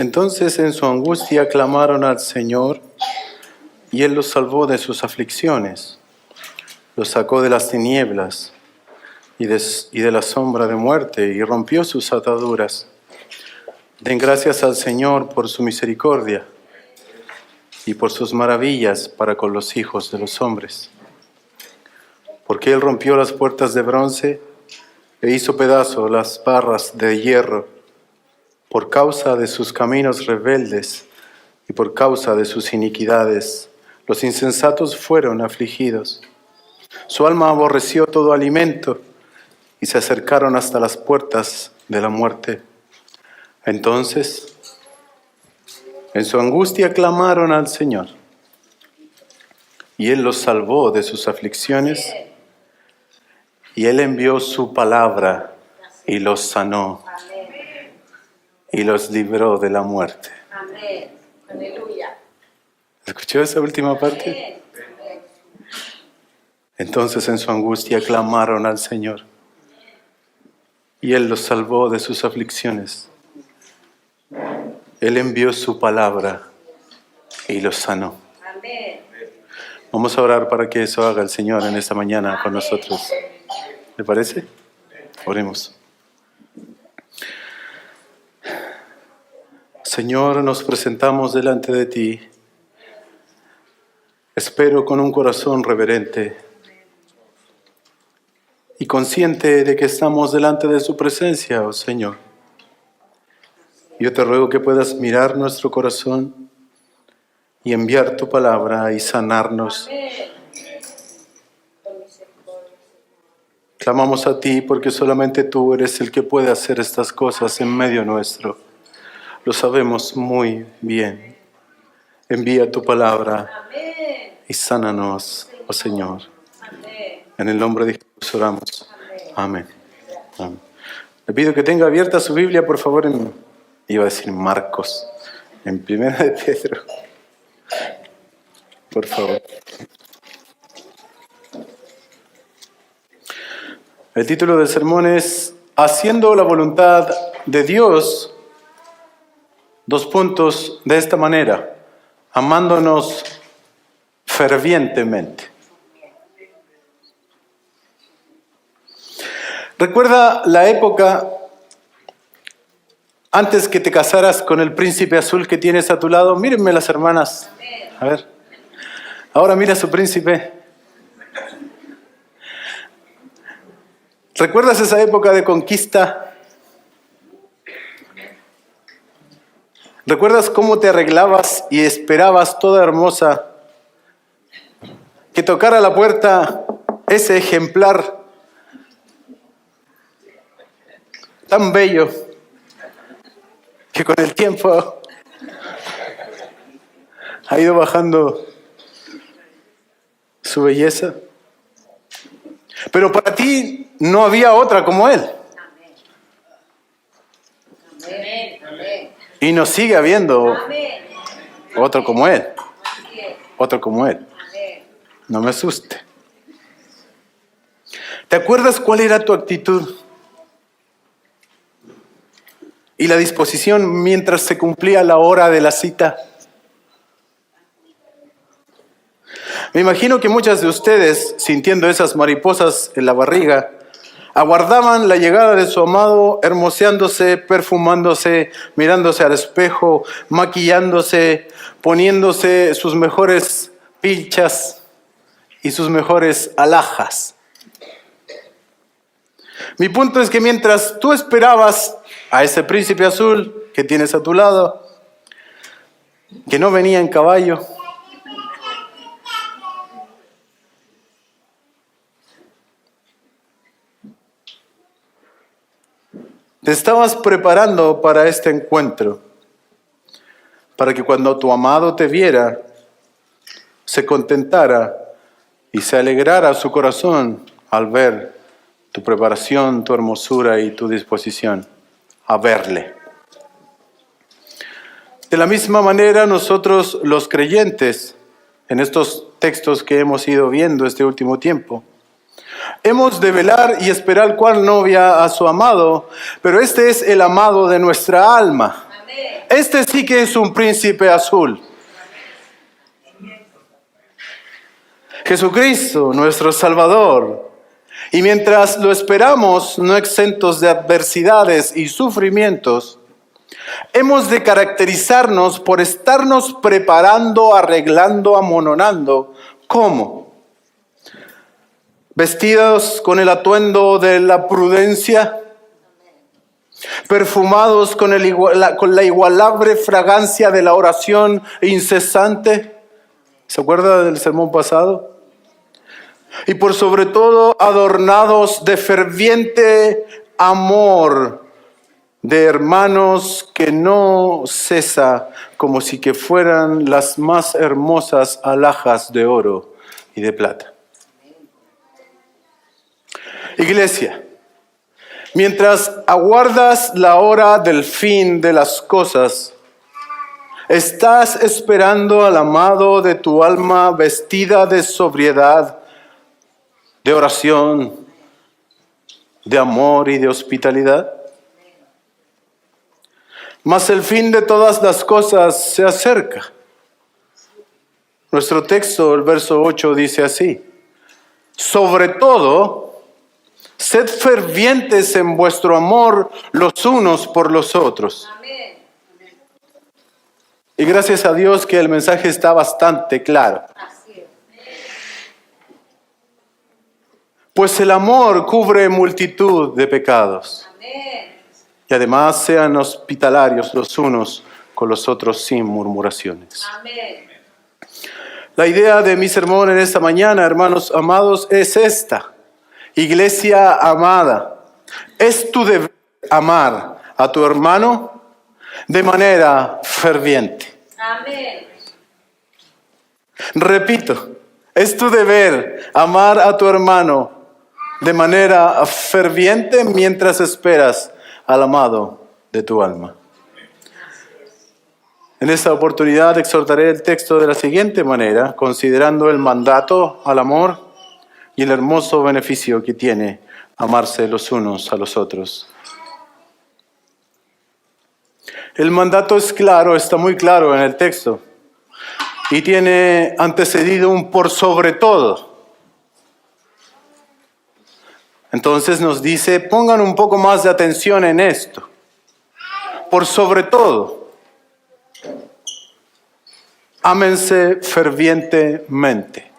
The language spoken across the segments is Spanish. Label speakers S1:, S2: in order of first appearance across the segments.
S1: Entonces en su angustia clamaron al Señor, y Él los salvó de sus aflicciones. Los sacó de las tinieblas y de la sombra de muerte, y rompió sus ataduras. Den gracias al Señor por su misericordia y por sus maravillas para con los hijos de los hombres. Porque Él rompió las puertas de bronce e hizo pedazos las barras de hierro, por causa de sus caminos rebeldes y por causa de sus iniquidades. Los insensatos fueron afligidos. Su alma aborreció todo alimento y se acercaron hasta las puertas de la muerte. Entonces, en su angustia clamaron al Señor, y Él los salvó de sus aflicciones, y Él envió su palabra y los sanó, y los libró de la muerte.
S2: Amén. Aleluya.
S1: ¿Escuchó esa última parte? Entonces en su angustia clamaron al Señor, y Él los salvó de sus aflicciones. Él envió su palabra y los sanó.
S2: Amén.
S1: Vamos a orar para que eso haga el Señor en esta mañana con nosotros. ¿Le parece? Oremos. Señor, nos presentamos delante de ti. Espero con un corazón reverente y consciente de que estamos delante de su presencia, oh Señor. Yo te ruego que puedas mirar nuestro corazón y enviar tu palabra y sanarnos. Clamamos a ti porque solamente tú eres el que puede hacer estas cosas en medio nuestro. Lo sabemos muy bien. Envía tu palabra y sánanos, oh Señor. En el nombre de Jesús oramos. Amén. Amén. Le pido que tenga abierta su Biblia, por favor, iba a decir Marcos, en Primera de Pedro. Por favor. El título del sermón es Haciendo la voluntad de Dios. 2 puntos, de esta manera: amándonos fervientemente. ¿Recuerda la época antes que te casaras con el príncipe azul que tienes a tu lado? Mírenme las hermanas. A ver. Ahora mira a su príncipe. ¿Recuerdas esa época de conquista? ¿Recuerdas cómo te arreglabas y esperabas toda hermosa que tocara la puerta ese ejemplar tan bello que con el tiempo ha ido bajando su belleza? Pero para ti no había otra como él. Y no sigue habiendo otro como él. Otro como él. No me asuste. ¿Te acuerdas cuál era tu actitud y la disposición mientras se cumplía la hora de la cita? Me imagino que muchas de ustedes, sintiendo esas mariposas en la barriga, aguardaban la llegada de su amado, hermoseándose, perfumándose, mirándose al espejo, maquillándose, poniéndose sus mejores pilchas y sus mejores alhajas. Mi punto es que mientras tú esperabas a ese príncipe azul que tienes a tu lado, que no venía en caballo, te estabas preparando para este encuentro, para que cuando tu amado te viera, se contentara y se alegrara su corazón al ver tu preparación, tu hermosura y tu disposición a verle. De la misma manera, nosotros los creyentes, en estos textos que hemos ido viendo este último tiempo, hemos de velar y esperar cual novia a su amado, pero este es el amado de nuestra alma. Este sí que es un príncipe azul. Jesucristo, nuestro Salvador. Y mientras lo esperamos, no exentos de adversidades y sufrimientos, hemos de caracterizarnos por estarnos preparando, arreglando, amononando. ¿Cómo? Vestidos con el atuendo de la prudencia, perfumados con la igualable fragancia de la oración incesante. ¿Se acuerda del sermón pasado? Y por sobre todo adornados de ferviente amor de hermanos que no cesa, como si que fueran las más hermosas alhajas de oro y de plata. Iglesia, mientras aguardas la hora del fin de las cosas, estás esperando al amado de tu alma vestida de sobriedad, de oración, de amor y de hospitalidad. Mas el fin de todas las cosas se acerca. Nuestro texto, el verso 8, dice así: sobre todo, sed fervientes en vuestro amor los unos por los otros.
S2: Amén.
S1: Y gracias a Dios que el mensaje está bastante claro.
S2: Así es.
S1: Pues el amor cubre multitud de pecados.
S2: Amén.
S1: Y además sean hospitalarios los unos con los otros sin murmuraciones.
S2: Amén.
S1: La idea de mi sermón en esta mañana, hermanos amados, es esta. Iglesia amada, es tu deber amar a tu hermano de manera ferviente.
S2: Amén.
S1: Repito, es tu deber amar a tu hermano de manera ferviente mientras esperas al amado de tu alma. En esta oportunidad exhortaré el texto de la siguiente manera, considerando el mandato al amor y el hermoso beneficio que tiene amarse los unos a los otros. El mandato es claro, está muy claro en el texto y tiene antecedido un por sobre todo. Entonces nos dice, pongan un poco más de atención en esto. Por sobre todo, ámense fervientemente.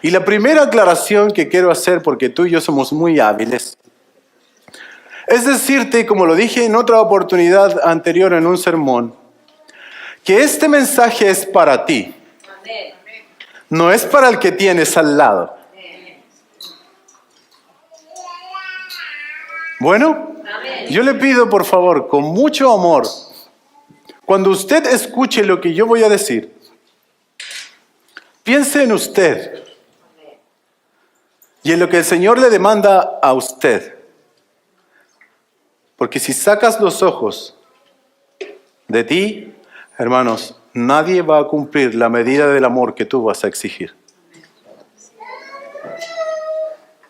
S1: Y la primera aclaración que quiero hacer, porque tú y yo somos muy hábiles, es decirte, como lo dije en otra oportunidad anterior en un sermón, que este mensaje es para ti,
S2: Amén.
S1: no es para el que tienes al lado. Bueno,
S2: Amén.
S1: yo le pido por favor, con mucho amor, cuando usted escuche lo que yo voy a decir, piense en usted y en lo que el Señor le demanda a usted. Porque si sacas los ojos de ti, hermanos, nadie va a cumplir la medida del amor que tú vas a exigir.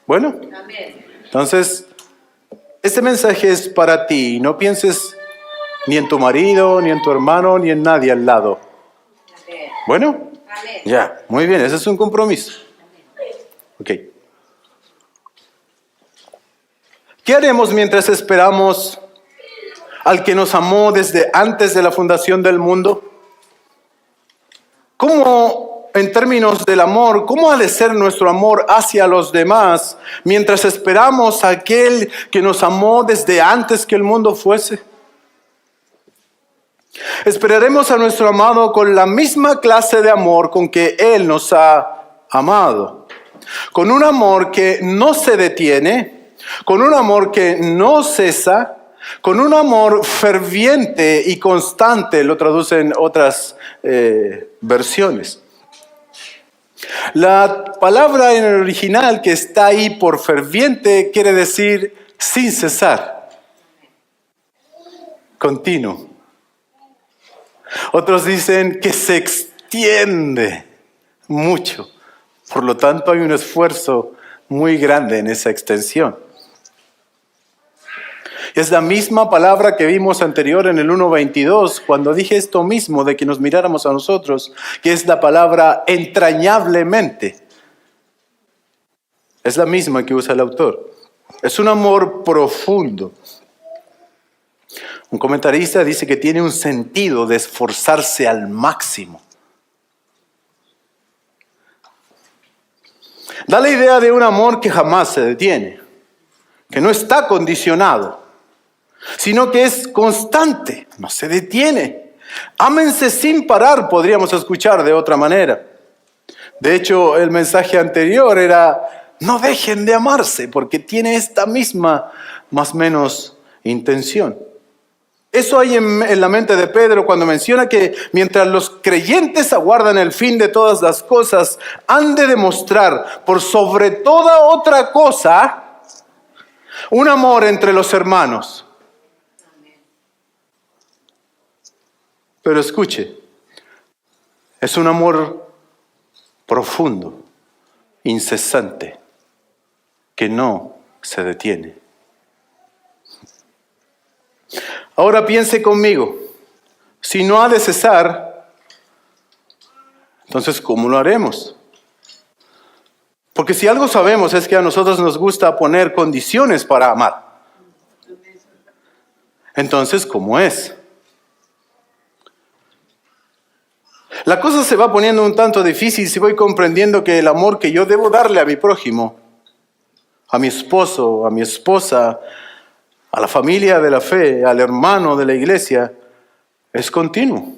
S1: Bueno,
S2: Amén.
S1: entonces, este mensaje es para ti. No pienses ni en tu marido, ni en tu hermano, ni en nadie al lado.
S2: Amén.
S1: Bueno,
S2: Amén.
S1: ya, muy bien, ese es un compromiso. Ok. ¿Qué haremos mientras esperamos al que nos amó desde antes de la fundación del mundo? ¿Cómo, en términos del amor, cómo ha de ser nuestro amor hacia los demás mientras esperamos a aquel que nos amó desde antes que el mundo fuese? Esperaremos a nuestro amado con la misma clase de amor con que Él nos ha amado. Con un amor que no se detiene, con un amor que no cesa, con un amor ferviente y constante, lo traducen otras versiones. La palabra en el original que está ahí por ferviente quiere decir sin cesar, continuo. Otros dicen que se extiende mucho, por lo tanto hay un esfuerzo muy grande en esa extensión. Es la misma palabra que vimos anterior en el 1:22, cuando dije esto mismo de que nos miráramos a nosotros, que es la palabra entrañablemente. Es la misma que usa el autor. Es un amor profundo. Un comentarista dice que tiene un sentido de esforzarse al máximo. Da la idea de un amor que jamás se detiene, que no está condicionado, sino que es constante, no se detiene. Ámense sin parar, podríamos escuchar de otra manera. De hecho, el mensaje anterior era, no dejen de amarse, porque tiene esta misma, más o menos, intención. Eso hay en la mente de Pedro cuando menciona que mientras los creyentes aguardan el fin de todas las cosas, han de demostrar por sobre toda otra cosa un amor entre los hermanos. Pero escuche, es un amor profundo, incesante, que no se detiene. Ahora piense conmigo, si no ha de cesar, entonces ¿cómo lo haremos? Porque si algo sabemos es que a nosotros nos gusta poner condiciones para amar. Entonces, ¿cómo es? La cosa se va poniendo un tanto difícil si voy comprendiendo que el amor que yo debo darle a mi prójimo, a mi esposo, a mi esposa, a la familia de la fe, al hermano de la iglesia, es continuo,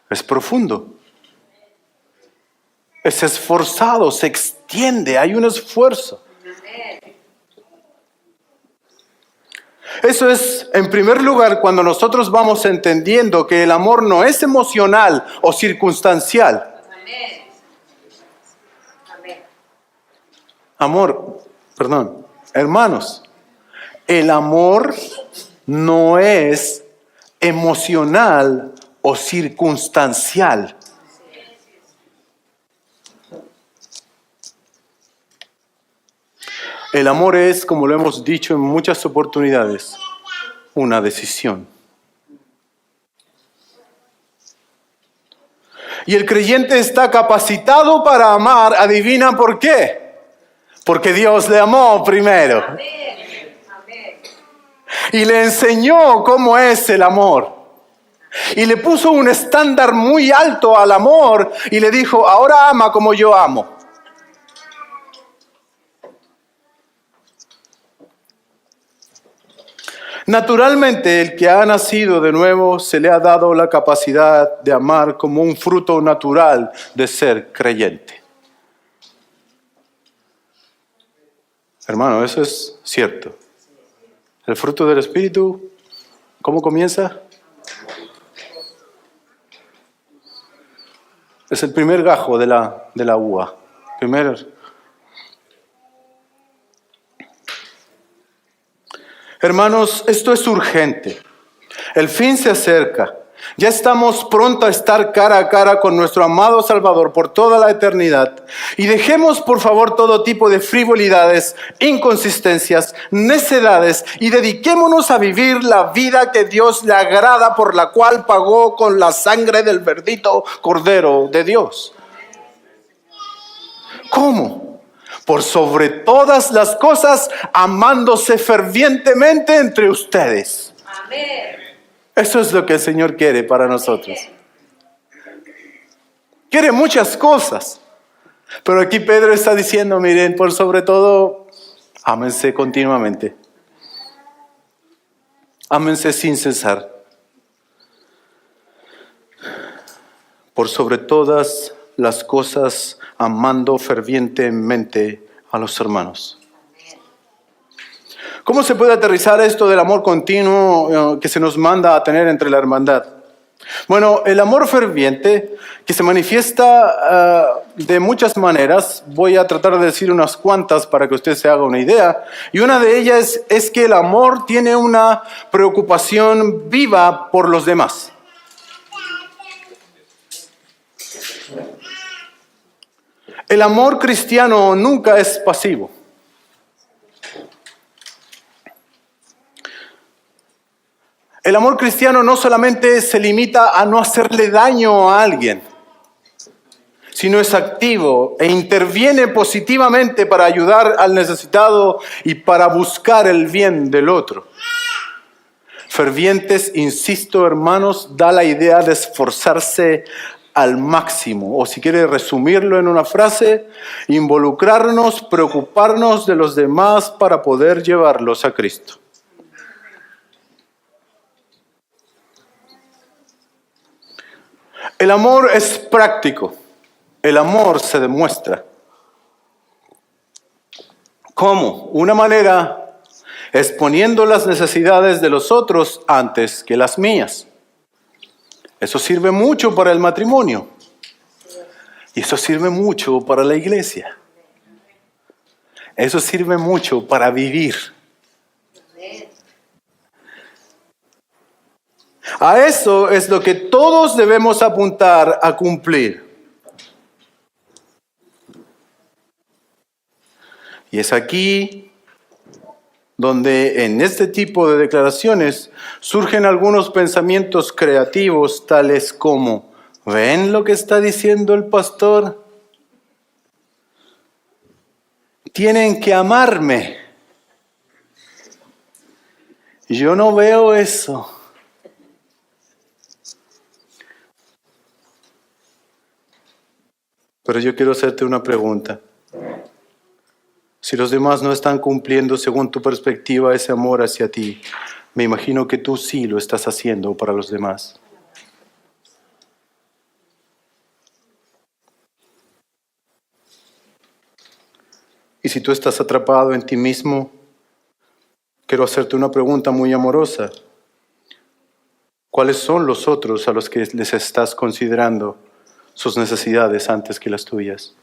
S1: es profundo, es esforzado, se extiende, hay un esfuerzo. Eso es, en primer lugar, cuando nosotros vamos entendiendo que el amor no es emocional o circunstancial. Hermanos, el amor no es emocional o circunstancial. El amor es, como lo hemos dicho en muchas oportunidades, una decisión. Y el creyente está capacitado para amar, ¿adivina por qué? Porque Dios le amó primero. Y le enseñó cómo es el amor. Y le puso un estándar muy alto al amor y le dijo, ahora ama como yo amo. Naturalmente, el que ha nacido de nuevo se le ha dado la capacidad de amar como un fruto natural de ser creyente. Hermano, eso es cierto. El fruto del Espíritu, ¿cómo comienza? Es el primer gajo de la uva. Hermanos, esto es urgente. El fin se acerca. Ya estamos prontos a estar cara a cara con nuestro amado Salvador por toda la eternidad. Y dejemos, por favor, todo tipo de frivolidades, inconsistencias, necedades y dediquémonos a vivir la vida que Dios le agrada, por la cual pagó con la sangre del bendito Cordero de Dios. ¿Cómo? Por sobre todas las cosas, amándose fervientemente entre ustedes.
S2: Amén.
S1: Eso es lo que el Señor quiere para nosotros. Quiere muchas cosas. Pero aquí Pedro está diciendo, miren, por sobre todo, ámense continuamente. Ámense sin cesar. Por sobre todas las cosas, amando fervientemente a los hermanos. ¿Cómo se puede aterrizar esto del amor continuo que se nos manda a tener entre la hermandad? Bueno, el amor ferviente, que se manifiesta de muchas maneras, voy a tratar de decir unas cuantas para que usted se haga una idea, y una de ellas es que el amor tiene una preocupación viva por los demás. El amor cristiano nunca es pasivo. El amor cristiano no solamente se limita a no hacerle daño a alguien, sino es activo e interviene positivamente para ayudar al necesitado y para buscar el bien del otro. Fervientes, insisto, hermanos, da la idea de esforzarse al máximo, o si quiere resumirlo en una frase, involucrarnos, preocuparnos de los demás para poder llevarlos a Cristo. El amor es práctico, el amor se demuestra. ¿Cómo? Una manera exponiendo las necesidades de los otros antes que las mías. Eso sirve mucho para el matrimonio. Y eso sirve mucho para la iglesia. Eso sirve mucho para vivir. A eso es lo que todos debemos apuntar a cumplir. Y es aquí donde en este tipo de declaraciones surgen algunos pensamientos creativos tales como, ¿ven lo que está diciendo el pastor? Tienen que amarme. Yo no veo eso. Pero yo quiero hacerte una pregunta. Si los demás no están cumpliendo según tu perspectiva ese amor hacia ti, me imagino que tú sí lo estás haciendo para los demás. Y si tú estás atrapado en ti mismo, quiero hacerte una pregunta muy amorosa. ¿Cuáles son los otros a los que les estás considerando sus necesidades antes que las tuyas?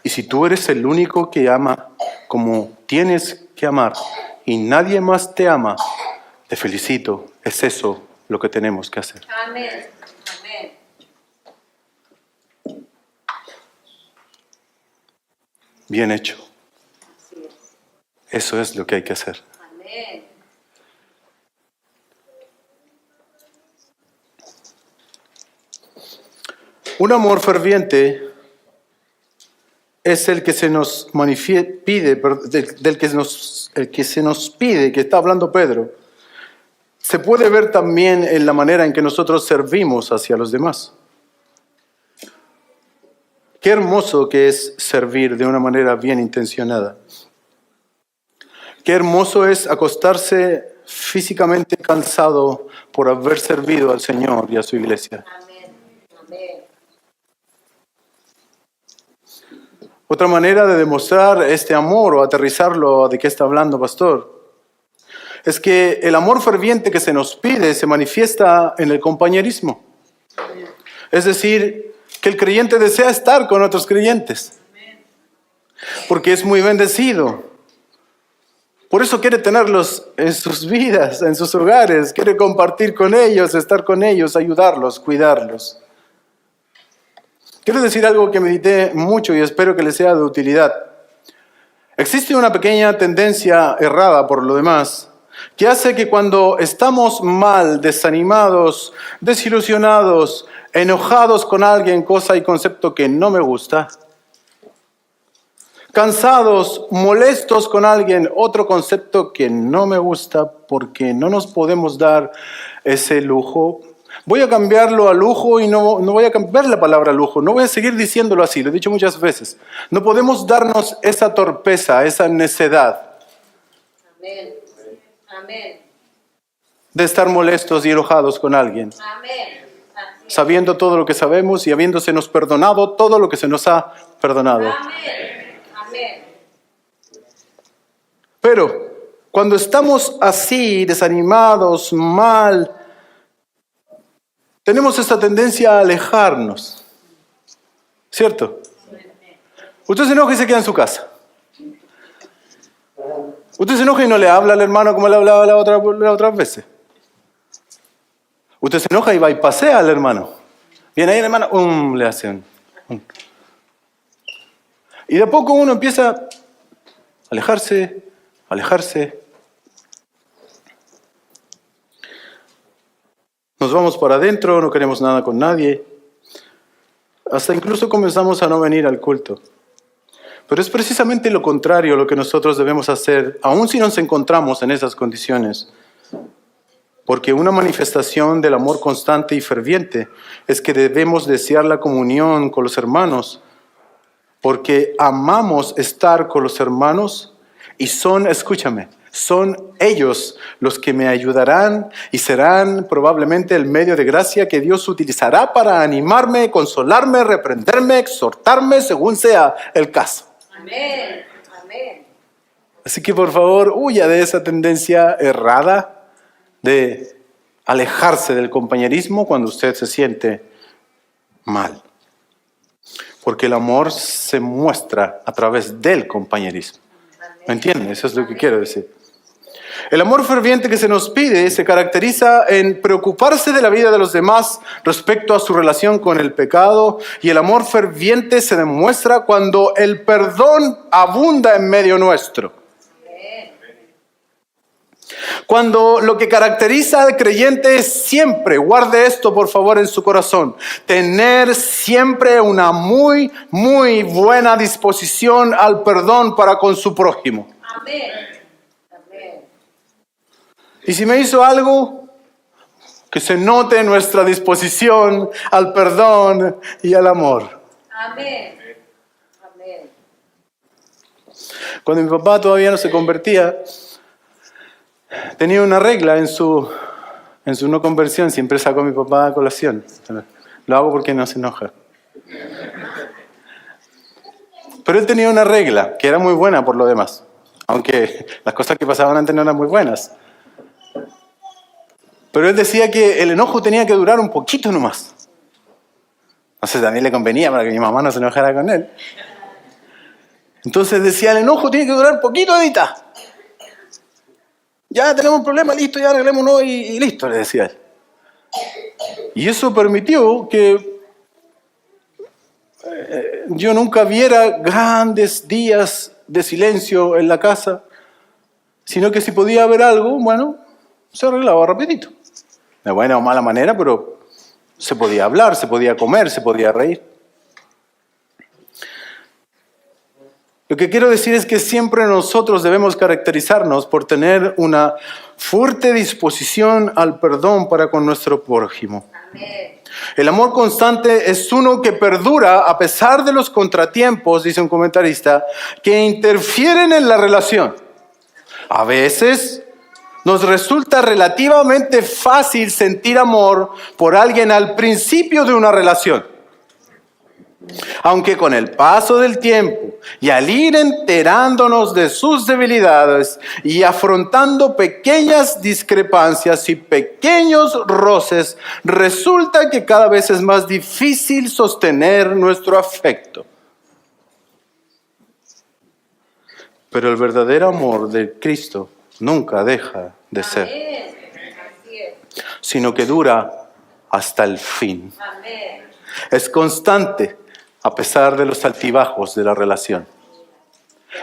S1: Y si tú eres el único que ama como tienes que amar y nadie más te ama, te felicito. Es eso lo que tenemos que hacer.
S2: Amén. Amén.
S1: Bien hecho.
S2: Así es.
S1: Eso es lo que hay que hacer.
S2: Amén.
S1: Un amor ferviente es el que se nos pide, el que se nos pide, que está hablando Pedro. Se puede ver también en la manera en que nosotros servimos hacia los demás. Qué hermoso que es servir de una manera bien intencionada. Qué hermoso es acostarse físicamente cansado por haber servido al Señor y a su iglesia.
S2: Amén. Amén.
S1: Otra manera de demostrar este amor o aterrizarlo, ¿de qué está hablando, pastor? Es que el amor ferviente que se nos pide se manifiesta en el compañerismo. Es decir, que el creyente desea estar con otros creyentes. Porque es muy bendecido. Por eso quiere tenerlos en sus vidas, en sus hogares. Quiere compartir con ellos, estar con ellos, ayudarlos, cuidarlos. Quiero decir algo que medité mucho y espero que les sea de utilidad. Existe una pequeña tendencia errada, por lo demás, que hace que cuando estamos mal, desanimados, desilusionados, enojados con alguien, cosa y concepto que no me gusta, cansados, molestos con alguien, otro concepto que no me gusta porque no nos podemos dar ese lujo. Voy a cambiarlo a lujo y no voy a cambiar la palabra lujo, no voy a seguir diciéndolo así, lo he dicho muchas veces. No podemos darnos esa torpeza, esa necedad
S2: Amén. Amén.
S1: de estar molestos y enojados con alguien,
S2: Amén. Así es.
S1: sabiendo todo lo que sabemos y habiéndosenos perdonado todo lo que se nos ha perdonado.
S2: Amén. Amén.
S1: Pero cuando estamos así, desanimados, mal, tenemos esta tendencia a alejarnos, ¿cierto? Usted se enoja y se queda en su casa. Usted se enoja y no le habla al hermano como le hablaba la otra veces. Usted se enoja y va y pasea al hermano. Viene ahí el hermano, le hacen. Y de a poco uno empieza a alejarse. Nos vamos para adentro, no queremos nada con nadie. Hasta incluso comenzamos a no venir al culto. Pero es precisamente lo contrario lo que nosotros debemos hacer, aun si nos encontramos en esas condiciones. Porque una manifestación del amor constante y ferviente es que debemos desear la comunión con los hermanos, porque amamos estar con los hermanos y escúchame, son ellos los que me ayudarán y serán probablemente el medio de gracia que Dios utilizará para animarme, consolarme, reprenderme, exhortarme, según sea el caso.
S2: Amén. Amén.
S1: Así que por favor, huya de esa tendencia errada de alejarse del compañerismo cuando usted se siente mal. Porque el amor se muestra a través del compañerismo. ¿Me entienden? Eso es lo que quiero decir. El amor ferviente que se nos pide se caracteriza en preocuparse de la vida de los demás respecto a su relación con el pecado, y el amor ferviente se demuestra cuando el perdón abunda en medio nuestro. Cuando lo que caracteriza al creyente es siempre, guarde esto por favor en su corazón, tener siempre una muy, muy buena disposición al perdón para con su prójimo.
S2: Amén. Amén.
S1: Y si me hizo algo, que se note nuestra disposición al perdón y al amor.
S2: Amén. Amén.
S1: Cuando mi papá todavía no se convertía, tenía una regla en su no conversión. Siempre saco a mi papá a colación. Lo hago porque no se enoja. Pero él tenía una regla que era muy buena por lo demás. Aunque las cosas que pasaban antes no eran muy buenas. Pero él decía que el enojo tenía que durar un poquito nomás. Entonces a mí le convenía para que mi mamá no se enojara con él. Entonces decía, el enojo tiene que durar poquito, Edita. Ya tenemos un problema, listo, ya arreglémonos y listo, le decía él. Y eso permitió que yo nunca viera grandes días de silencio en la casa, sino que si podía haber algo, bueno, se arreglaba rapidito. De buena o mala manera, pero se podía hablar, se podía comer, se podía reír. Lo que quiero decir es que siempre nosotros debemos caracterizarnos por tener una fuerte disposición al perdón para con nuestro prójimo.
S2: Amén.
S1: El amor constante es uno que perdura a pesar de los contratiempos, dice un comentarista, que interfieren en la relación. A veces nos resulta relativamente fácil sentir amor por alguien al principio de una relación. Aunque con el paso del tiempo y al ir enterándonos de sus debilidades y afrontando pequeñas discrepancias y pequeños roces, resulta que cada vez es más difícil sostener nuestro afecto. Pero el verdadero amor de Cristo nunca deja de ser,
S2: Así es.
S1: sino que dura hasta el fin.
S2: Amén.
S1: Es constante a pesar de los altibajos de la relación.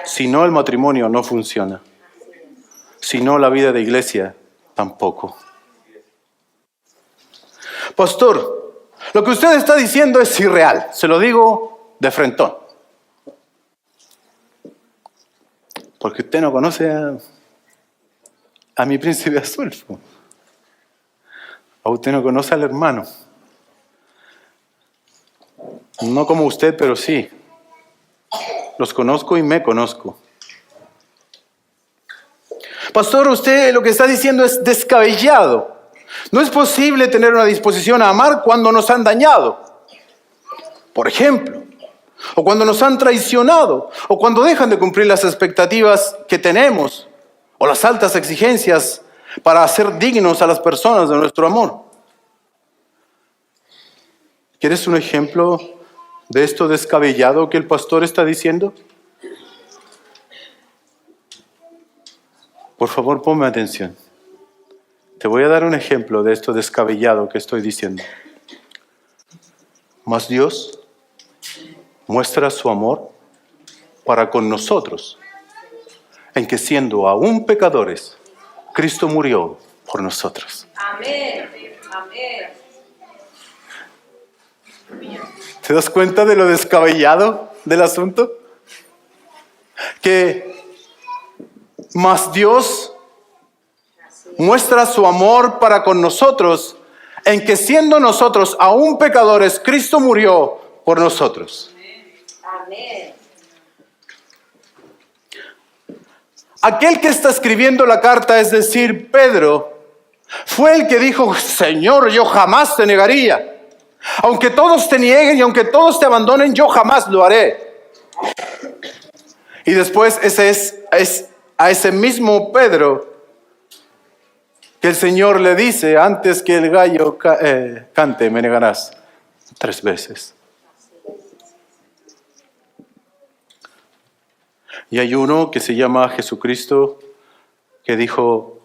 S1: Si no, el matrimonio no funciona. Si no, la vida de iglesia tampoco. Pastor, lo que usted está diciendo es irreal. Se lo digo de frentón. Porque usted no conoce a mi príncipe azul. O usted no conoce al hermano. No como usted, pero sí. Los conozco y me conozco. Pastor, usted lo que está diciendo es descabellado. No es posible tener una disposición a amar cuando nos han dañado. Por ejemplo, o cuando nos han traicionado, o cuando dejan de cumplir las expectativas que tenemos, o las altas exigencias para hacer dignos a las personas de nuestro amor. ¿Quieres un ejemplo de esto descabellado que el pastor está diciendo? Por favor, ponme atención. Te voy a dar un ejemplo de esto descabellado que estoy diciendo. Mas Dios muestra su amor para con nosotros, en que siendo aún pecadores, Cristo murió por nosotros.
S2: Amén. Amén.
S1: ¿Te das cuenta de lo descabellado del asunto? Que más Dios muestra su amor para con nosotros en que siendo nosotros aún pecadores, Cristo murió por nosotros.
S2: Amén.
S1: Aquel que está escribiendo la carta, es decir, Pedro, fue el que dijo: Señor, yo jamás te negaría. Aunque todos te nieguen y aunque todos te abandonen, yo jamás lo haré. Y después es a ese mismo Pedro que el Señor le dice: antes que el gallo cante, me negarás 3 veces. Y hay uno que se llama Jesucristo que dijo: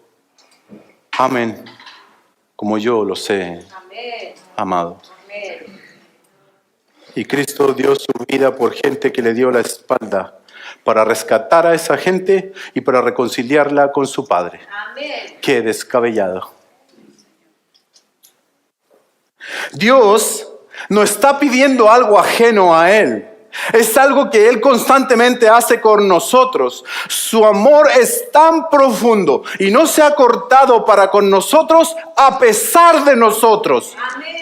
S1: amén, como yo los he
S2: Amén.
S1: amado.
S2: Amén.
S1: Y Cristo dio su vida por gente que le dio la espalda para rescatar a esa gente y para reconciliarla con su Padre.
S2: Amén.
S1: ¡Qué descabellado! Dios no está pidiendo algo ajeno a Él. Es algo que Él constantemente hace con nosotros. Su amor es tan profundo y no se ha cortado para con nosotros a pesar de nosotros.
S2: Amén.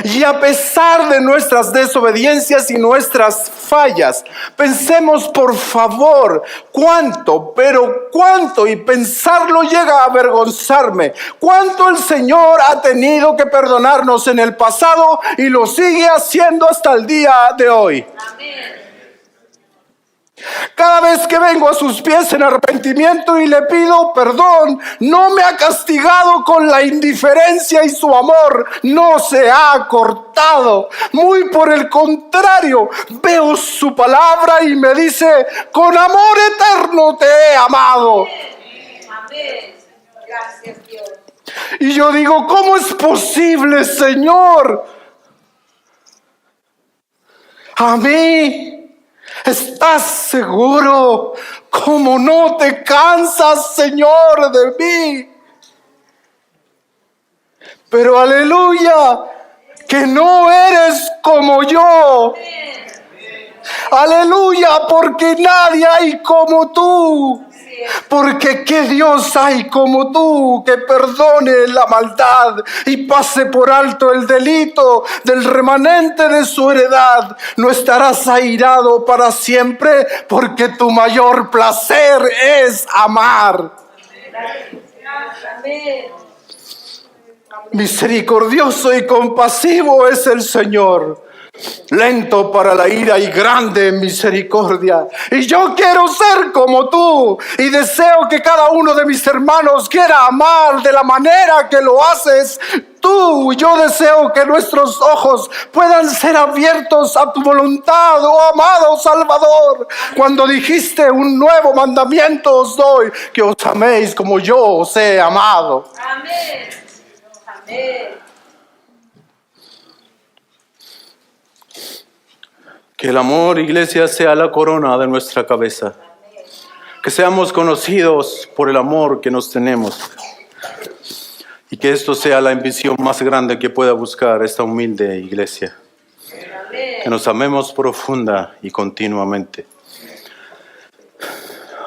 S1: Y a pesar de nuestras desobediencias y nuestras fallas, pensemos por favor cuánto, pero cuánto, y pensarlo llega a avergonzarme, cuánto el Señor ha tenido que perdonarnos en el pasado y lo sigue haciendo hasta el día de hoy.
S2: Amén.
S1: Cada vez que vengo a sus pies en arrepentimiento y le pido perdón, no me ha castigado con la indiferencia y su amor no se ha cortado. Muy por el contrario, veo su palabra y me dice: con amor eterno te he amado.
S2: Amén. Gracias, Dios.
S1: Y yo digo: ¿cómo es posible, Señor? A mí. ¿Estás seguro? ¿Cómo no te cansas, Señor, de mí? Pero aleluya, que no eres como yo. Aleluya, porque nadie hay como tú. Porque ¿qué Dios hay como tú que perdone la maldad y pase por alto el delito del remanente de su heredad? No estarás airado para siempre, porque tu mayor placer es amar.
S2: Amén.
S1: Misericordioso y compasivo es el Señor, lento para la ira y grande en misericordia. Y yo quiero ser como tú, y deseo que cada uno de mis hermanos quiera amar de la manera que lo haces tú. Yo deseo que nuestros ojos puedan ser abiertos a tu voluntad, oh amado Salvador. Cuando dijiste: un nuevo mandamiento os doy, que os améis como yo os he amado.
S2: Amén. Amén.
S1: Que el amor, iglesia, sea la corona de nuestra cabeza. Que seamos conocidos por el amor que nos tenemos. Y que esto sea la ambición más grande que pueda buscar esta humilde iglesia.
S2: Amén.
S1: Que nos amemos profunda y continuamente.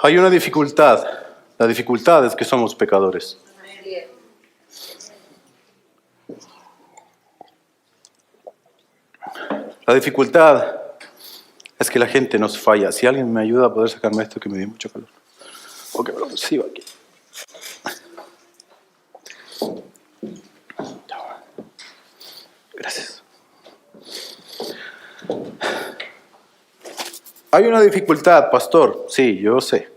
S1: Hay una dificultad. La dificultad es que somos pecadores.
S2: Así es.
S1: La dificultad es que la gente nos falla. Si alguien me ayuda a poder sacarme esto, que me dio mucho calor. O que me lo reciba aquí. Gracias. Hay una dificultad, pastor. Sí, yo sé.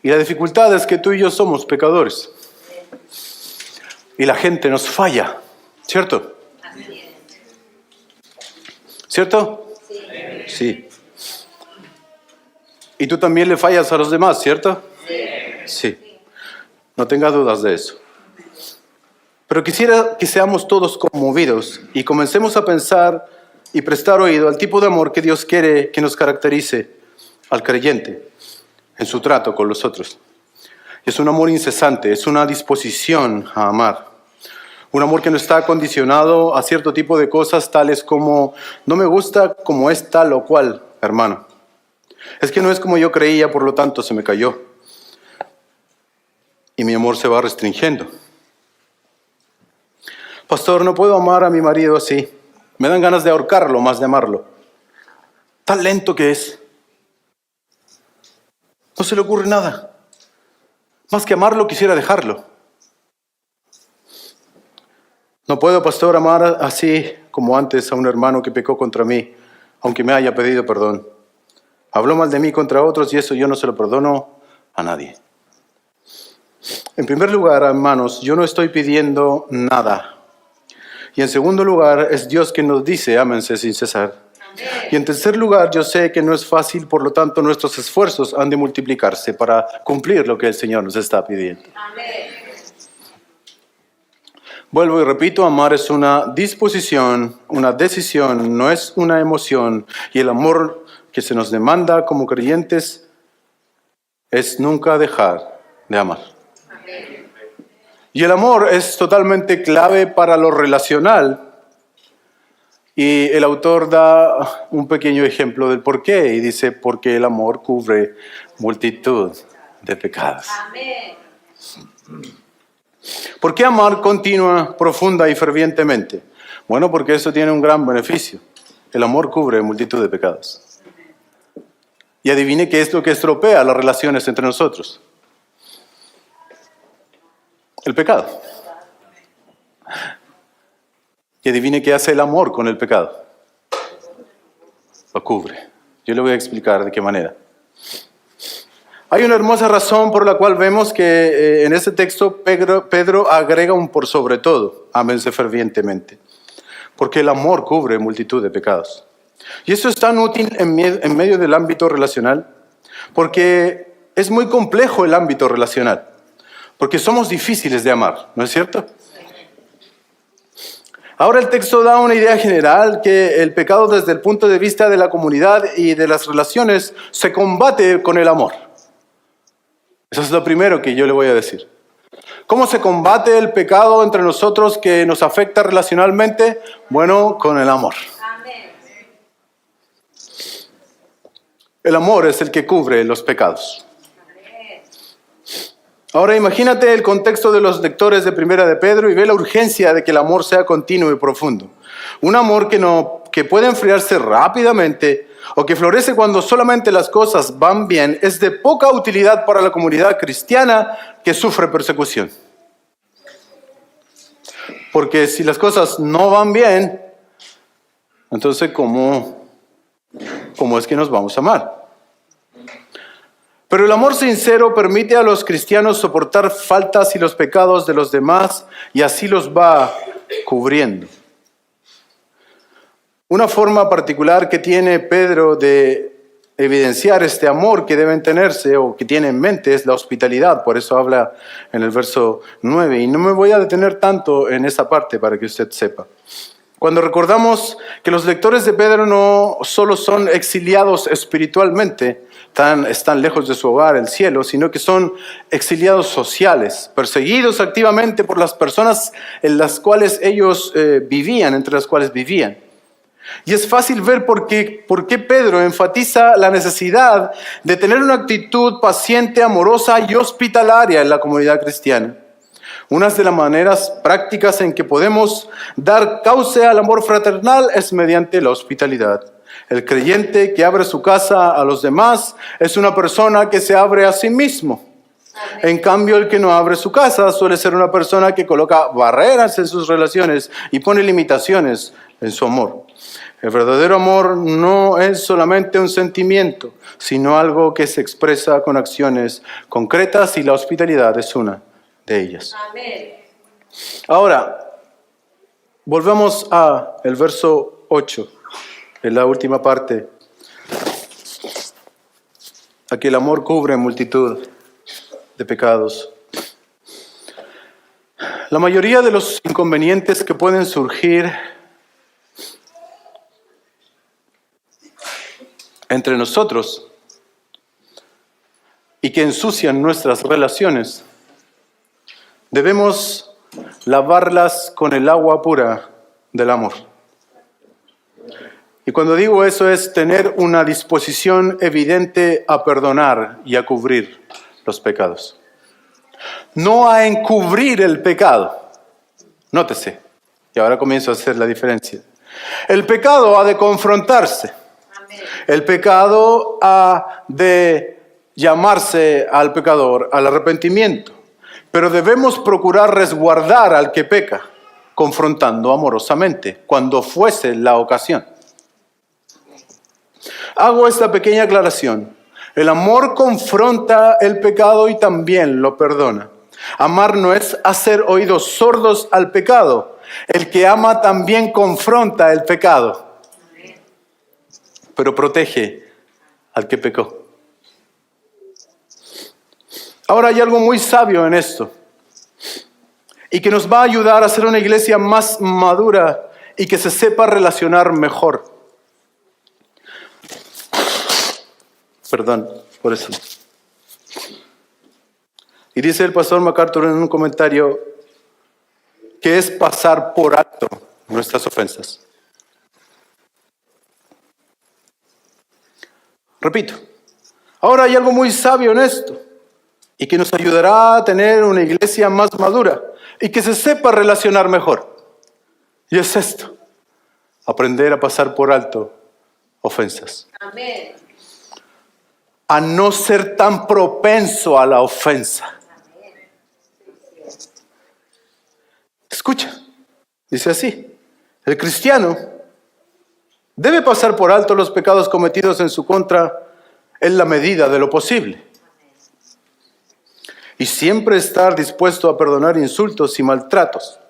S1: Y la dificultad es que tú y yo somos pecadores. Y la gente nos falla. ¿Cierto?
S2: Así es.
S1: ¿Cierto?
S2: Sí.
S1: Sí. Y tú también le fallas a los demás, ¿cierto? Sí. No tengas dudas de eso. Pero quisiera que seamos todos conmovidos y comencemos a pensar y prestar oído al tipo de amor que Dios quiere que nos caracterice al creyente en su trato con los otros. Es un amor incesante, es una disposición a amar. Un amor que no está condicionado a cierto tipo de cosas tales como, no me gusta como es tal o cual, hermano. Es que no es como yo creía, por lo tanto se me cayó. Y mi amor se va restringiendo. Pastor, no puedo amar a mi marido así. Me dan ganas de ahorcarlo más de amarlo. Tan lento que es. No se le ocurre nada. Más que amarlo, quisiera dejarlo. No puedo, pastor, amar así como antes a un hermano que pecó contra mí, aunque me haya pedido perdón. Habló mal de mí contra otros y eso yo no se lo perdono a nadie. En primer lugar, hermanos, yo no estoy pidiendo nada. Y en segundo lugar, es Dios quien nos dice, ámense sin cesar. Y en tercer lugar, yo sé que no es fácil, por lo tanto, nuestros esfuerzos han de multiplicarse para cumplir lo que el Señor nos está pidiendo.
S2: Amén.
S1: Vuelvo y repito, amar es una disposición, una decisión, no es una emoción. Y el amor que se nos demanda como creyentes es nunca dejar de amar.
S2: Amén.
S1: Y el amor es totalmente clave para lo relacional. Y el autor da un pequeño ejemplo del por qué. Y dice, porque el amor cubre multitud de pecados.
S2: Amén.
S1: ¿Por qué amar continua, profunda y fervientemente? Bueno, porque eso tiene un gran beneficio. El amor cubre multitud de pecados. Y adivine qué es lo que estropea las relaciones entre nosotros. El pecado. Y adivine qué hace el amor con el pecado. Lo cubre. Yo le voy a explicar de qué manera. Hay una hermosa razón por la cual vemos que en este texto Pedro agrega un por sobre todo, ámense fervientemente, porque el amor cubre multitud de pecados. Y eso es tan útil en medio del ámbito relacional, porque es muy complejo el ámbito relacional, porque somos difíciles de amar, ¿no es cierto? Ahora el texto da una idea general que el pecado desde el punto de vista de la comunidad y de las relaciones se combate con el amor. Eso es lo primero que yo le voy a decir. ¿Cómo se combate el pecado entre nosotros que nos afecta relacionalmente? Bueno, con el amor.
S2: Amén.
S1: El amor es el que cubre los pecados.
S2: Amén.
S1: Ahora imagínate el contexto de los lectores de Primera de Pedro y ve la urgencia de que el amor sea continuo y profundo. Un amor que puede enfriarse rápidamente o que florece cuando solamente las cosas van bien, es de poca utilidad para la comunidad cristiana que sufre persecución. Porque si las cosas no van bien, entonces ¿cómo es que nos vamos a amar? Pero el amor sincero permite a los cristianos soportar faltas y los pecados de los demás y así los va cubriendo. Una forma particular que tiene Pedro de evidenciar este amor que deben tenerse o que tiene en mente es la hospitalidad. Por eso habla en el verso 9. Y no me voy a detener tanto en esa parte para que usted sepa. Cuando recordamos que los lectores de Pedro no solo son exiliados espiritualmente, están lejos de su hogar, el cielo, sino que son exiliados sociales, perseguidos activamente por las personas en las cuales ellos vivían, entre las cuales vivían. Y es fácil ver por qué Pedro enfatiza la necesidad de tener una actitud paciente, amorosa y hospitalaria en la comunidad cristiana. Una de las maneras prácticas en que podemos dar cauce al amor fraternal es mediante la hospitalidad. El creyente que abre su casa a los demás es una persona que se abre a sí mismo. En cambio, el que no abre su casa suele ser una persona que coloca barreras en sus relaciones y pone limitaciones en su amor. El verdadero amor no es solamente un sentimiento, sino algo que se expresa con acciones concretas y la hospitalidad es una de ellas.
S2: Amén.
S1: Ahora, volvemos a el verso 8, en la última parte. Aquí el amor cubre multitud de pecados. La mayoría de los inconvenientes que pueden surgir entre nosotros y que ensucian nuestras relaciones, debemos lavarlas con el agua pura del amor. Y cuando digo eso es tener una disposición evidente a perdonar y a cubrir los pecados. No a encubrir el pecado. Nótese, y ahora comienzo a hacer la diferencia. El pecado ha de confrontarse. El pecado ha de llamarse al pecador al arrepentimiento. Pero debemos procurar resguardar al que peca, confrontando amorosamente, cuando fuese la ocasión. Hago esta pequeña aclaración. El amor confronta el pecado y también lo perdona. Amar no es hacer oídos sordos al pecado. El que ama también confronta el pecado, pero protege al que pecó. Ahora hay algo muy sabio en esto y que nos va a ayudar a ser una iglesia más madura y que se sepa relacionar mejor. Perdón por eso. Y dice el pastor MacArthur en un comentario que es pasar por alto nuestras ofensas. Repito, ahora hay algo muy sabio en esto y que nos ayudará a tener una iglesia más madura y que se sepa relacionar mejor. Y es esto, aprender a pasar por alto ofensas.
S2: Amén.
S1: A no ser tan propenso a la ofensa. Escucha, dice así, el cristiano debe pasar por alto los pecados cometidos en su contra en la medida de lo posible. Y siempre estar dispuesto a perdonar insultos y maltratos.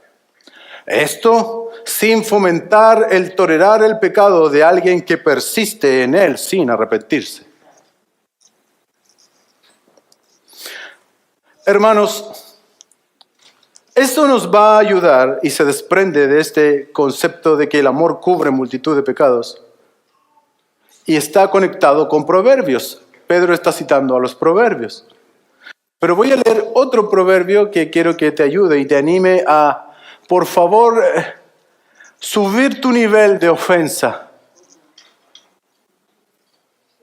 S1: Esto sin fomentar el tolerar el pecado de alguien que persiste en él sin arrepentirse. Hermanos, esto nos va a ayudar y se desprende de este concepto de que el amor cubre multitud de pecados y está conectado con Proverbios. Pedro está citando a los Proverbios. Pero voy a leer otro proverbio que quiero que te ayude y te anime a, por favor, subir tu nivel de ofensa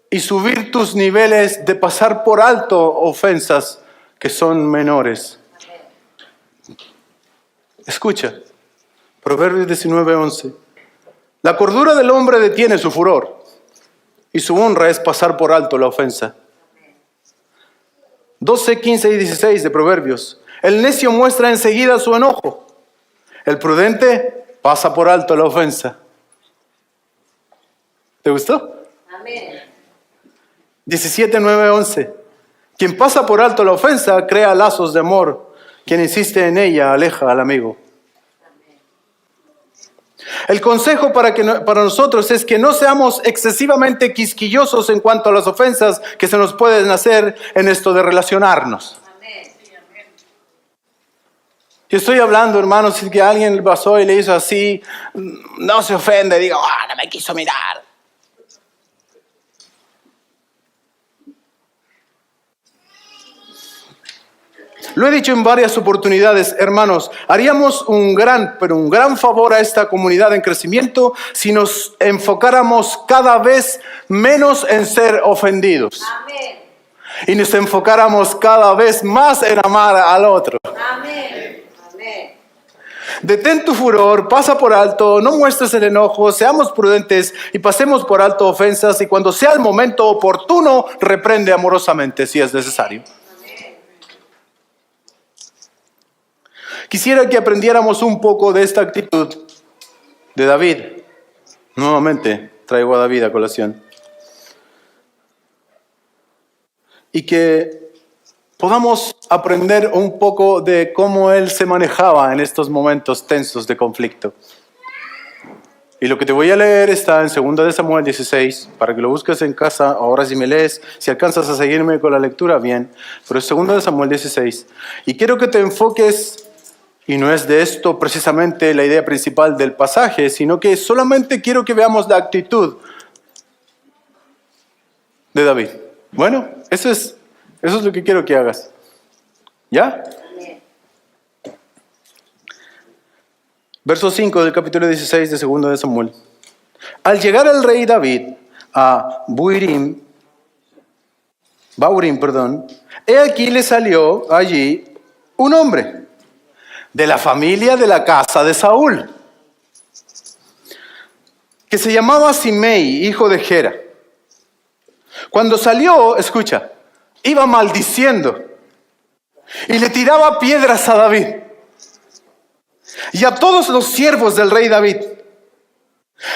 S1: y subir tus niveles de pasar por alto ofensas que son menores. Escucha, Proverbios 19:11. La cordura del hombre detiene su furor y su honra es pasar por alto la ofensa. 12, 15 y 16 de Proverbios. El necio muestra enseguida su enojo. El prudente pasa por alto la ofensa. ¿Te gustó?
S2: Amén.
S1: 17, 9, 11. Quien pasa por alto la ofensa crea lazos de amor. Quien insiste en ella aleja al amigo. El consejo para nosotros es que no seamos excesivamente quisquillosos en cuanto a las ofensas que se nos pueden hacer en esto de relacionarnos.
S2: Amén.
S1: Yo estoy hablando, hermanos, si que alguien pasó y le hizo así, no se ofende, diga, no me quiso mirar. Lo he dicho en varias oportunidades, hermanos, haríamos un gran favor a esta comunidad en crecimiento si nos enfocáramos cada vez menos en ser ofendidos.
S2: Amén.
S1: Y nos enfocáramos cada vez más en amar al otro.
S2: Amén. Amén.
S1: Detén tu furor, pasa por alto, no muestres el enojo, seamos prudentes y pasemos por alto ofensas y cuando sea el momento oportuno, reprende amorosamente si es necesario. Quisiera que aprendiéramos un poco de esta actitud de David. Nuevamente traigo a David a colación. Y que podamos aprender un poco de cómo él se manejaba en estos momentos tensos de conflicto. Y lo que te voy a leer está en 2 de Samuel 16, para que lo busques en casa. Ahora si me lees, si alcanzas a seguirme con la lectura, bien. Pero es 2 de Samuel 16. Y quiero que te enfoques. Y no es de esto precisamente la idea principal del pasaje, sino que solamente quiero que veamos la actitud de David. Bueno, eso es lo que quiero que hagas. ¿Ya?
S2: Amén.
S1: Verso 5 del capítulo 16 de 2 de Samuel. Al llegar el rey David a Baurim, he aquí le salió allí un hombre de la familia de la casa de Saúl, que se llamaba Simei, hijo de Gera. Cuando salió, escucha, iba maldiciendo y le tiraba piedras a David y a todos los siervos del rey David.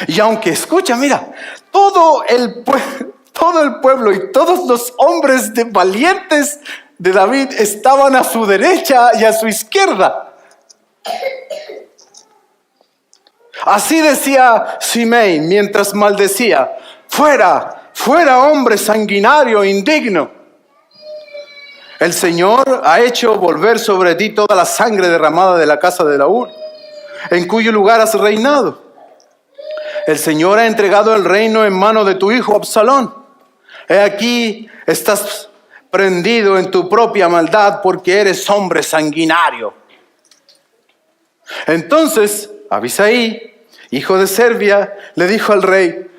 S1: Y aunque, escucha, mira, todo el pueblo y todos los hombres valientes de David estaban a su derecha y a su izquierda. Así decía Simei mientras maldecía: fuera, fuera hombre sanguinario, indigno. El Señor ha hecho volver sobre ti toda la sangre derramada de la casa de Saúl, en cuyo lugar has reinado. El Señor ha entregado el reino en mano de tu hijo Absalón. He aquí, estás prendido en tu propia maldad porque eres hombre sanguinario. Entonces Abisai, hijo de Zerbia, le dijo al rey: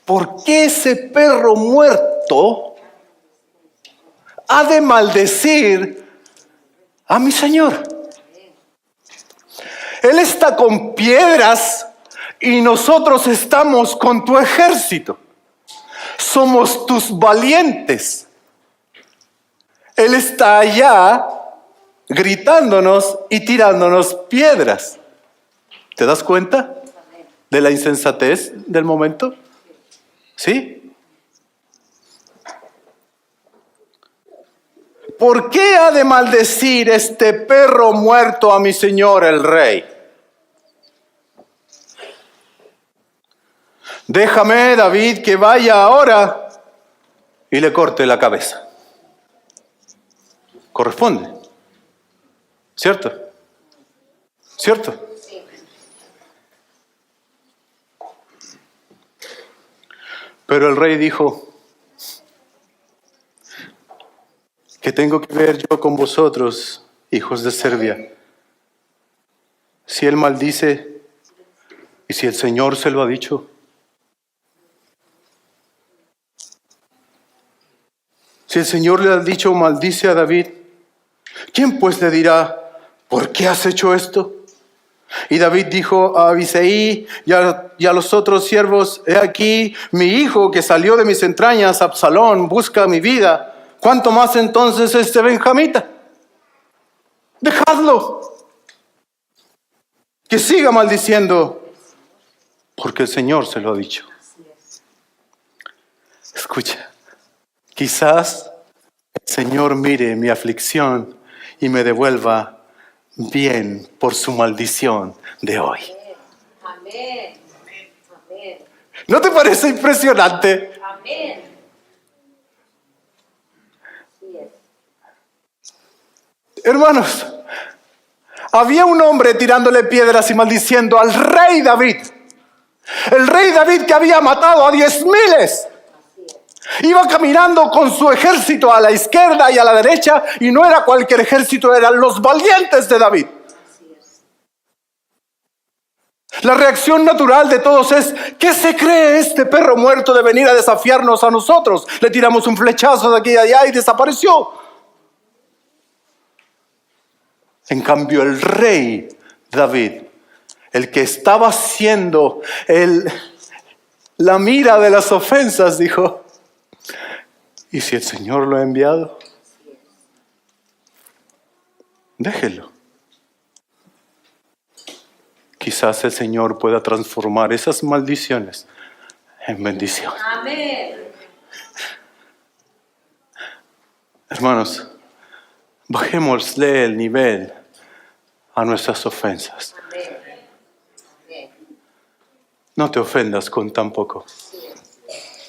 S1: ¿por qué ese perro muerto ha de maldecir a mi señor? Él está con piedras y nosotros estamos con tu ejército. Somos tus valientes. Él está allá gritándonos y tirándonos piedras. ¿Te das cuenta de la insensatez del momento? ¿Sí? ¿Por qué ha de maldecir este perro muerto a mi señor el rey? Déjame, David, que vaya ahora y le corte la cabeza. Corresponde. ¿Cierto? ¿Cierto?
S2: Sí.
S1: Pero el rey dijo: ¿qué tengo que ver yo con vosotros, hijos de Zerbia? Si él maldice y si el Señor se lo ha dicho. Si el Señor le ha dicho maldice a David, ¿quién pues le dirá por qué has hecho esto? Y David dijo a Abisai y a los otros siervos: he aquí mi hijo que salió de mis entrañas, Absalón, busca mi vida. ¿Cuánto más entonces este benjamita? Dejadlo, que siga maldiciendo, porque el Señor se lo ha dicho. Escucha, quizás el Señor mire mi aflicción y me devuelva bien por su maldición de hoy.
S2: Amén. Amén.
S1: ¿No te parece impresionante?
S2: Amén. Así es.
S1: Hermanos, había un hombre tirándole piedras y maldiciendo al rey David. El rey David que había matado a 10,000. Iba caminando con su ejército a la izquierda y a la derecha, y no era cualquier ejército, eran los valientes de David.
S2: Así es.
S1: La reacción natural de todos es: ¿qué se cree este perro muerto de venir a desafiarnos a nosotros? Le tiramos un flechazo de aquí y allá y desapareció. En cambio, el rey David, el que estaba siendo la mira de las ofensas, dijo: ¿y si el Señor lo ha enviado? Déjelo. Quizás el Señor pueda transformar esas maldiciones en bendición.
S2: Amén.
S1: Hermanos, bajémosle el nivel a nuestras ofensas.
S2: Amén. Amén.
S1: No te ofendas con tan poco.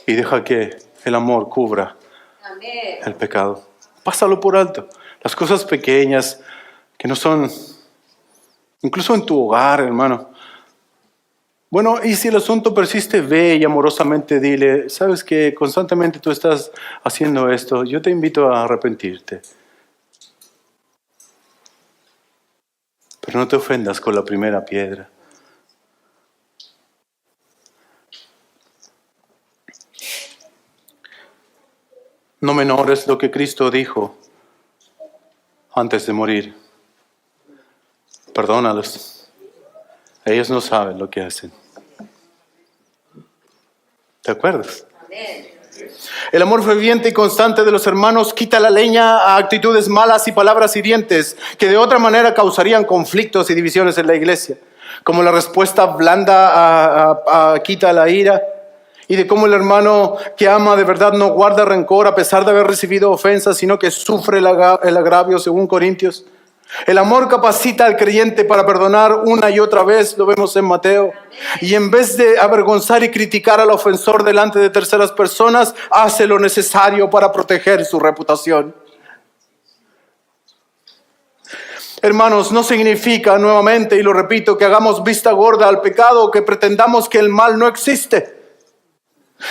S1: Y deja que el amor cubra
S2: Amén.
S1: el pecado. Pásalo por alto. Las cosas pequeñas que no son, incluso en tu hogar, hermano. Bueno, y si el asunto persiste, ve y amorosamente dile, sabes que constantemente tú estás haciendo esto, yo te invito a arrepentirte. Pero no te ofendas con la primera piedra. No menores lo que Cristo dijo antes de morir. Perdónalos. Ellos no saben lo que hacen. ¿Te acuerdas?
S2: Amén.
S1: El amor ferviente y constante de los hermanos quita la leña a actitudes malas y palabras hirientes que de otra manera causarían conflictos y divisiones en la iglesia. Como la respuesta blanda quita la ira, y de cómo el hermano que ama de verdad no guarda rencor a pesar de haber recibido ofensas, sino que sufre el agravio, según Corintios. El amor capacita al creyente para perdonar una y otra vez, lo vemos en Mateo. Y en vez de avergonzar y criticar al ofensor delante de terceras personas, hace lo necesario para proteger su reputación. Hermanos, no significa, nuevamente, y lo repito, que hagamos vista gorda al pecado o que pretendamos que el mal no existe.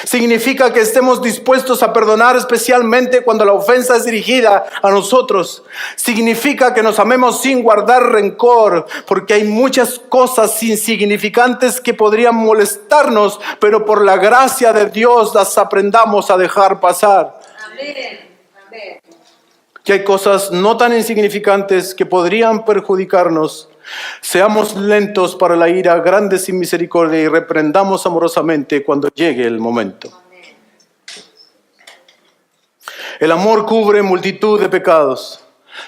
S1: Significa que estemos dispuestos a perdonar, especialmente cuando la ofensa es dirigida a nosotros. Significa que nos amemos sin guardar rencor, porque hay muchas cosas insignificantes que podrían molestarnos, pero por la gracia de Dios las aprendamos a dejar pasar.
S2: Amén. Amén.
S1: Que hay cosas no tan insignificantes que podrían perjudicarnos. Seamos lentos para la ira, grandes sin misericordia, y reprendamos amorosamente cuando llegue el momento.
S2: Amén.
S1: El amor cubre multitud de pecados.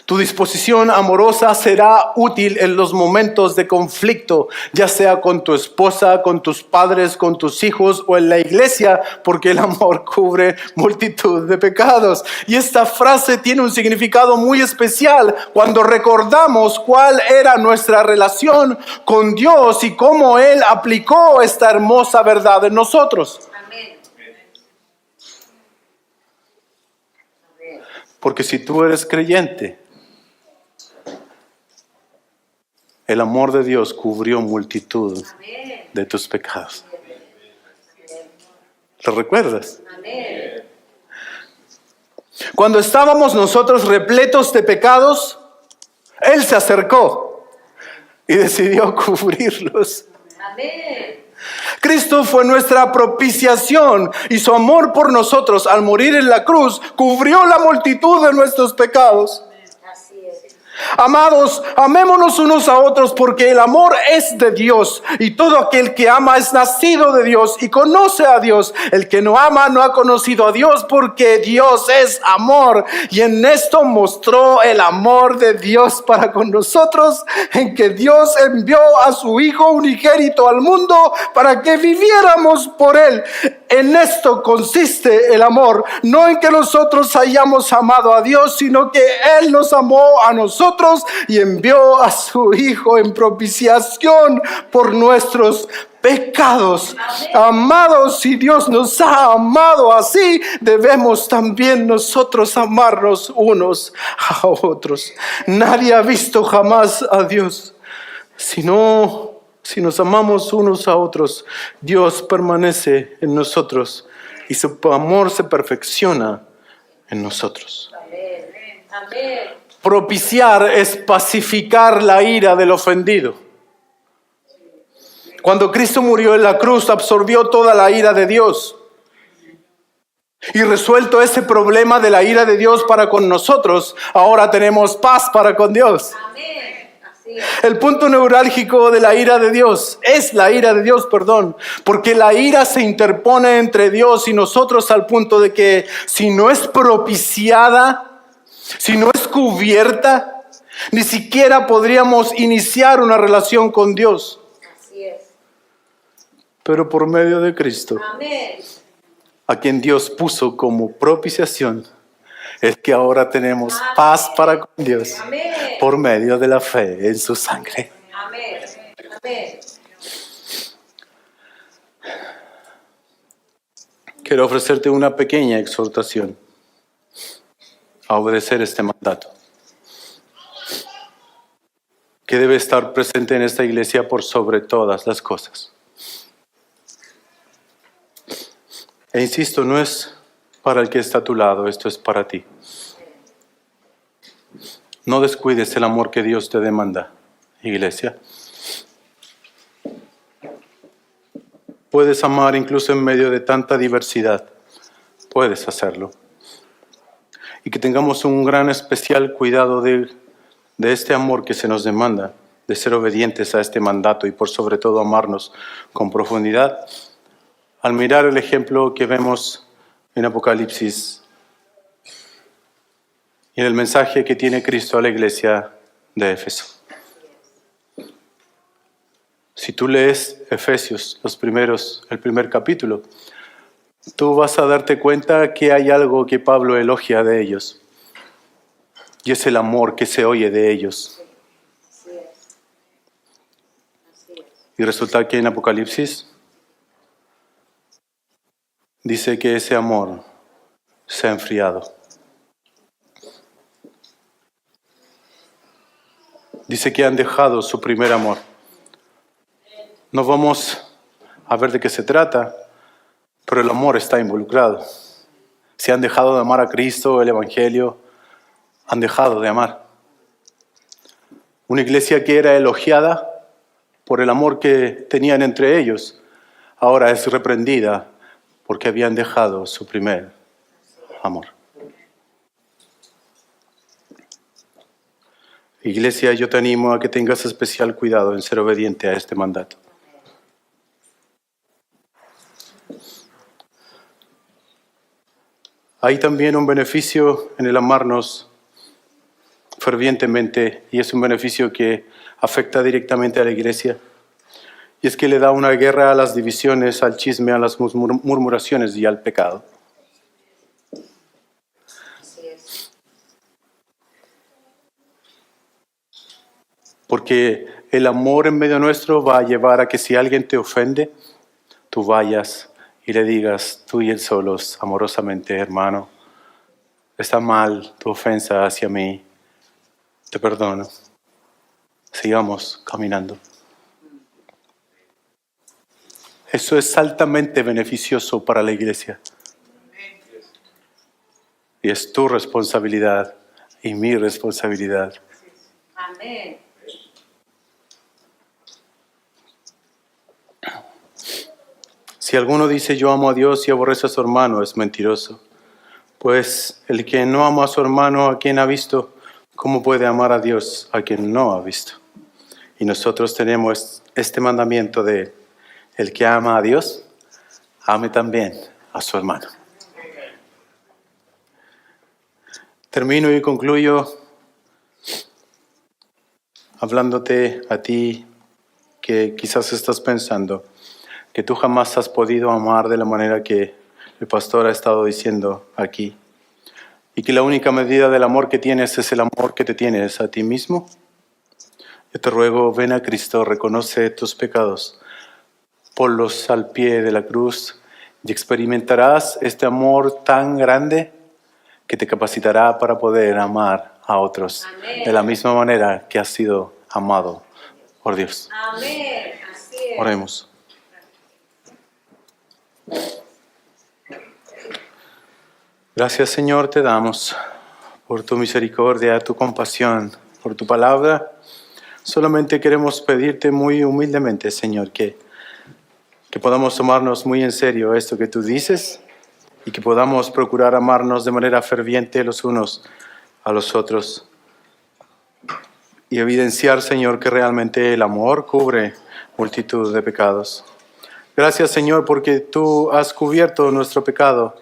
S1: Tu disposición amorosa será útil en los momentos de conflicto, ya sea con tu esposa, con tus padres, con tus hijos o en la iglesia, porque el amor cubre multitud de pecados. Y esta frase tiene un significado muy especial cuando recordamos cuál era nuestra relación con Dios y cómo Él aplicó esta hermosa verdad en nosotros.
S2: Amén. Amén.
S1: Porque si tú eres creyente, el amor de Dios cubrió multitud
S2: Amén.
S1: de tus pecados. ¿Lo recuerdas?
S2: Amén.
S1: Cuando estábamos nosotros repletos de pecados, Él se acercó y decidió cubrirlos.
S2: Amén.
S1: Cristo fue nuestra propiciación y su amor por nosotros al morir en la cruz cubrió la multitud de nuestros pecados.
S2: Así es.
S1: Amados, amémonos unos a otros porque el amor es de Dios y todo aquel que ama es nacido de Dios y conoce a Dios. El que no ama no ha conocido a Dios porque Dios es amor, y en esto mostró el amor de Dios para con nosotros, en que Dios envió a su Hijo unigénito al mundo para que viviéramos por Él. En esto consiste el amor, no en que nosotros hayamos amado a Dios, sino que Él nos amó a nosotros y envió a su Hijo en propiciación por nuestros pecados. Amados, si Dios nos ha amado así, debemos también nosotros amarnos unos a otros. Nadie ha visto jamás a Dios, sino si nos amamos unos a otros, Dios permanece en nosotros y su amor se perfecciona en nosotros.
S2: Amén. Amén.
S1: Propiciar es pacificar la ira del ofendido. Cuando Cristo murió en la cruz, absorbió toda la ira de Dios. Y resuelto ese problema de la ira de Dios para con nosotros, ahora tenemos paz para con Dios.
S2: Amén. Así es.
S1: El punto neurálgico de la ira de Dios es la ira de Dios, porque la ira se interpone entre Dios y nosotros al punto de que si no es propiciada, si no es cubierta, ni siquiera podríamos iniciar una relación con Dios.
S2: Así es.
S1: Pero por medio de Cristo,
S2: Amén.
S1: a quien Dios puso como propiciación, es que ahora tenemos paz para con Dios
S2: Amén.
S1: por medio de la fe en su sangre.
S2: Amén. Amén.
S1: Quiero ofrecerte una pequeña exhortación a obedecer este mandato, que debe estar presente en esta iglesia por sobre todas las cosas. E insisto, no es para el que está a tu lado, esto es para ti. No descuides el amor que Dios te demanda, iglesia. Puedes amar incluso en medio de tanta diversidad. Puedes hacerlo. Y que tengamos un gran especial cuidado de este amor que se nos demanda, de ser obedientes a este mandato y por sobre todo amarnos con profundidad. Al mirar el ejemplo que vemos en Apocalipsis y en el mensaje que tiene Cristo a la iglesia de Éfeso. Si tú lees Efesios, el primer capítulo, tú vas a darte cuenta que hay algo que Pablo elogia de ellos. Y es el amor que se oye de ellos.
S2: Así es. Así es.
S1: Y resulta que en Apocalipsis dice que ese amor se ha enfriado. Dice que han dejado su primer amor. No vamos a ver de qué se trata, pero el amor está involucrado. Si han dejado de amar a Cristo, el Evangelio, han dejado de amar. Una iglesia que era elogiada por el amor que tenían entre ellos, ahora es reprendida porque habían dejado su primer amor. Iglesia, yo te animo a que tengas especial cuidado en ser obediente a este mandato. Hay también un beneficio en el amarnos fervientemente, y es un beneficio que afecta directamente a la iglesia. Y es que le da una guerra a las divisiones, al chisme, a las murmuraciones y al pecado.
S2: Así es.
S1: Porque el amor en medio nuestro va a llevar a que si alguien te ofende, tú vayas y le digas, tú y él solos, amorosamente, hermano, está mal tu ofensa hacia mí, te perdono. Sigamos caminando. Eso es altamente beneficioso para la iglesia. Y es tu responsabilidad y mi responsabilidad.
S2: Amén.
S1: Si alguno dice yo amo a Dios y aborrece a su hermano, es mentiroso. Pues el que no ama a su hermano a quien ha visto, ¿cómo puede amar a Dios a quien no ha visto? Y nosotros tenemos este mandamiento de el que ama a Dios, ame también a su hermano. Termino y concluyo hablándote a ti que quizás estás pensando que tú jamás has podido amar de la manera que el pastor ha estado diciendo aquí, y que la única medida del amor que tienes es el amor que te tienes a ti mismo. Yo te ruego, ven a Cristo, reconoce tus pecados, ponlos al pie de la cruz y experimentarás este amor tan grande que te capacitará para poder amar a otros.
S2: Amén.
S1: De la misma manera que has sido amado por Dios.
S2: Amén. Así es.
S1: Oremos. Gracias, Señor, te damos por tu misericordia, tu compasión, por tu palabra. Solamente queremos pedirte muy humildemente, Señor, que podamos tomarnos muy en serio esto que tú dices y que podamos procurar amarnos de manera ferviente los unos a los otros y evidenciar, Señor, que realmente el amor cubre multitud de pecados. Gracias, Señor, porque tú has cubierto nuestro pecado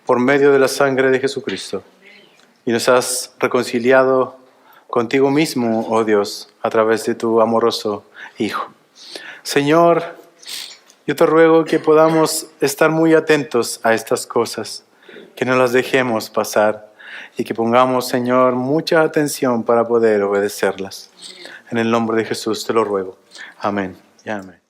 S1: por medio de la sangre de Jesucristo y nos has reconciliado contigo mismo, oh Dios, a través de tu amoroso Hijo. Señor, yo te ruego que podamos estar muy atentos a estas cosas, que no las dejemos pasar y que pongamos, Señor, mucha atención para poder obedecerlas. En el nombre de Jesús te lo ruego. Amén y amén.